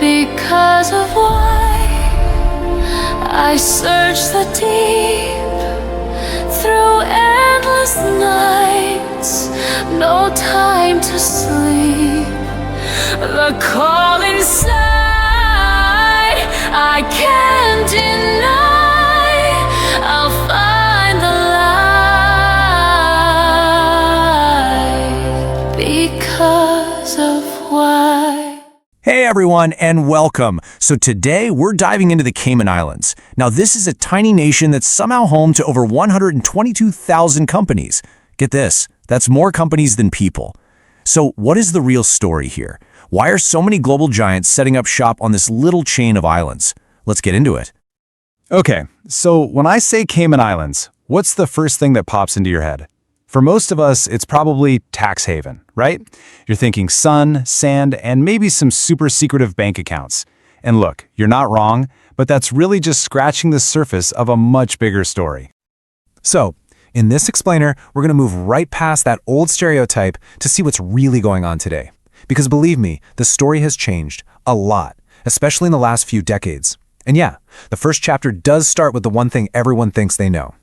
Because of why I search the deep through endless nights, no time to sleep. The call inside I can't deny. I'll find the light because of why. Hey everyone, and welcome. So today we're diving into the Cayman Islands. Now this is a tiny nation that's somehow home to over 122,000 companies. Get this, that's more companies than people. So what is the real story here? Why are so many global giants setting up shop on this little chain of islands? Let's get into it. Okay, so when I say Cayman Islands, what's the first thing that pops into your head? For most of us, it's probably tax haven, right? You're thinking sun, sand, and maybe some super secretive bank accounts. And look, you're not wrong, but that's really just scratching the surface of a much bigger story. So, in this explainer, we're going to move right past that old stereotype to see what's really going on today. Because believe me, the story has changed a lot, especially in the last few decades. And yeah, the first chapter does start with the one thing everyone thinks they know.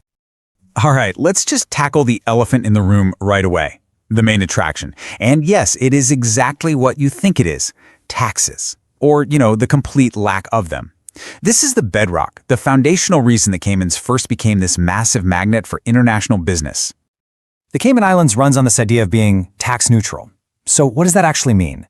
All right, let's just tackle the elephant in the room right away, the main attraction. And yes, it is exactly what you think it is, taxes, or, the complete lack of them. This is the bedrock, the foundational reason the Caymans first became this massive magnet for international business. The Cayman Islands runs on this idea of being tax neutral. So what does that actually mean?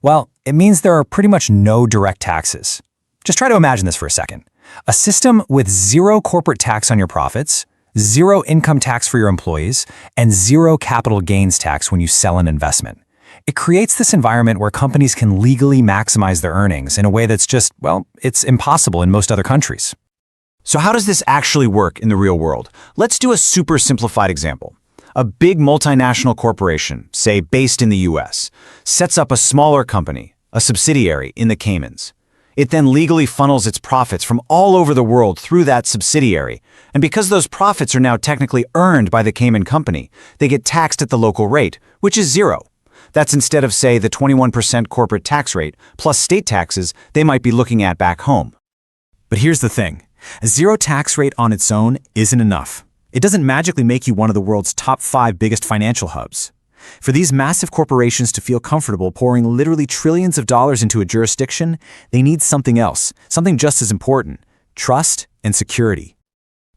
Well, it means there are pretty much no direct taxes. Just try to imagine this for a second. A system with zero corporate tax on your profits, zero income tax for your employees, and zero capital gains tax when you sell an investment. It creates this environment where companies can legally maximize their earnings in a way that's just, well, it's impossible in most other countries. So how does this actually work in the real world? Let's do a super simplified example. A big multinational corporation, say based in the US, sets up a smaller company, a subsidiary in the Caymans. It then legally funnels its profits from all over the world through that subsidiary. And because those profits are now technically earned by the Cayman company, they get taxed at the local rate, which is zero. That's instead of, say, the 21% corporate tax rate plus state taxes they might be looking at back home. But here's the thing. A zero tax rate on its own isn't enough. It doesn't magically make you one of the world's top 5 biggest financial hubs. For these massive corporations to feel comfortable pouring literally trillions of dollars into a jurisdiction, they need something else, something just as important: trust and security.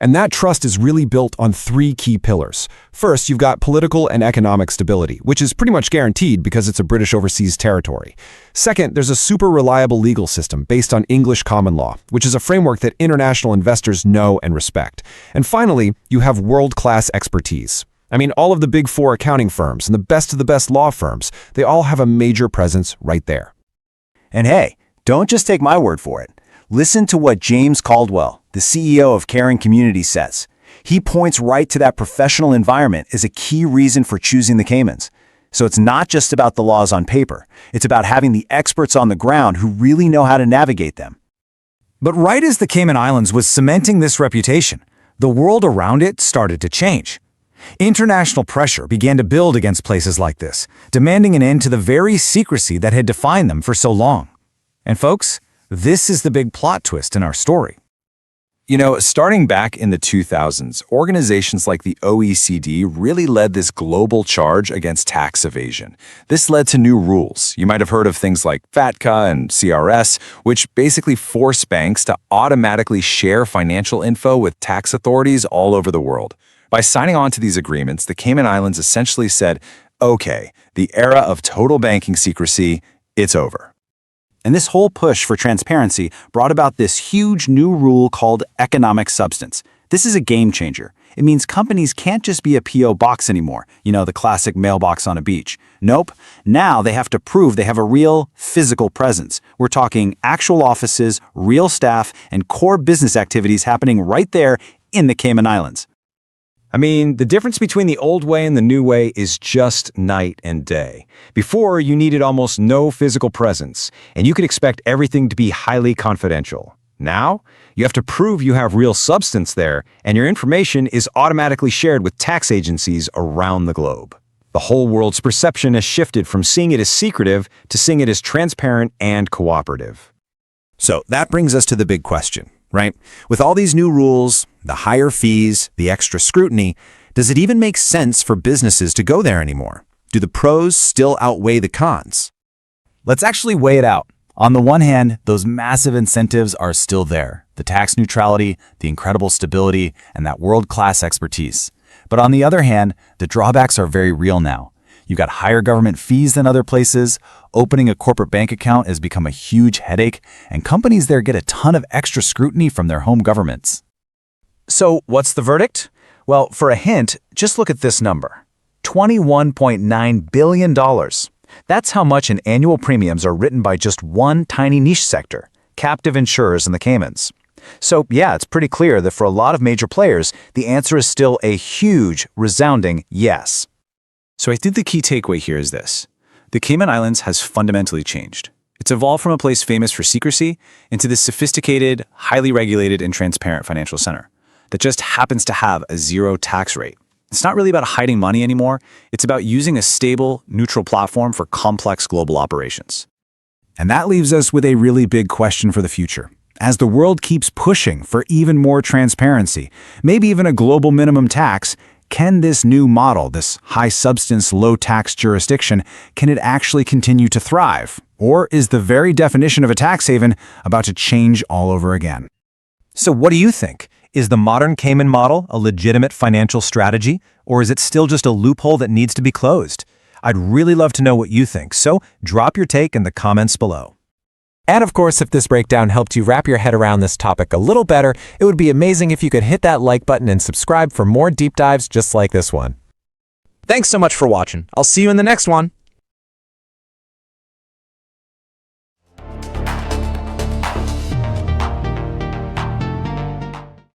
And that trust is really built on 3 key pillars. First, you've got political and economic stability, which is pretty much guaranteed because it's a British overseas territory. Second, there's a super reliable legal system based on English common law, which is a framework that international investors know and respect. And finally, you have world-class expertise. I mean, all of the big 4 accounting firms and the best of the best law firms, they all have a major presence right there. And hey, don't just take my word for it. Listen to what James Caldwell, the CEO of Caring Community, says. He points right to that professional environment as a key reason for choosing the Caymans. So it's not just about the laws on paper. It's about having the experts on the ground who really know how to navigate them. But right as the Cayman Islands was cementing this reputation, the world around it started to change. International pressure began to build against places like this, demanding an end to the very secrecy that had defined them for so long. And folks, this is the big plot twist in our story. Starting back in the 2000s, organizations like the OECD really led this global charge against tax evasion. This led to new rules. You might have heard of things like FATCA and CRS, which basically force banks to automatically share financial info with tax authorities all over the world. By signing on to these agreements, the Cayman Islands essentially said, okay, the era of total banking secrecy, it's over. And this whole push for transparency brought about this huge new rule called economic substance. This is a game changer. It means companies can't just be a P.O. box anymore, the classic mailbox on a beach. Nope. Now they have to prove they have a real physical presence. We're talking actual offices, real staff, and core business activities happening right there in the Cayman Islands. I mean, the difference between the old way and the new way is just night and day. Before, you needed almost no physical presence, and you could expect everything to be highly confidential. Now, you have to prove you have real substance there, and your information is automatically shared with tax agencies around the globe. The whole world's perception has shifted from seeing it as secretive to seeing it as transparent and cooperative. So that brings us to the big question, right? With all these new rules, the higher fees, the extra scrutiny, does it even make sense for businesses to go there anymore? Do the pros still outweigh the cons? Let's actually weigh it out. On the one hand, those massive incentives are still there. The tax neutrality, the incredible stability, and that world-class expertise. But on the other hand, the drawbacks are very real now. You've got higher government fees than other places, opening a corporate bank account has become a huge headache, and companies there get a ton of extra scrutiny from their home governments. So what's the verdict? Well, for a hint, just look at this number. $21.9 billion. That's how much in annual premiums are written by just one tiny niche sector, captive insurers in the Caymans. So yeah, it's pretty clear that for a lot of major players, the answer is still a huge, resounding yes. So I think the key takeaway here is this. The Cayman Islands has fundamentally changed. It's evolved from a place famous for secrecy into this sophisticated, highly regulated, and transparent financial center that just happens to have a zero tax rate. It's not really about hiding money anymore. It's about using a stable, neutral platform for complex global operations. And that leaves us with a really big question for the future. As the world keeps pushing for even more transparency, maybe even a global minimum tax, can this new model, this high-substance, low-tax jurisdiction, can it actually continue to thrive? Or is the very definition of a tax haven about to change all over again? So what do you think? Is the modern Cayman model a legitimate financial strategy, or is it still just a loophole that needs to be closed? I'd really love to know what you think, so drop your take in the comments below. And of course, if this breakdown helped you wrap your head around this topic a little better, it would be amazing if you could hit that like button and subscribe for more deep dives just like this one. Thanks so much for watching. I'll see you in the next one.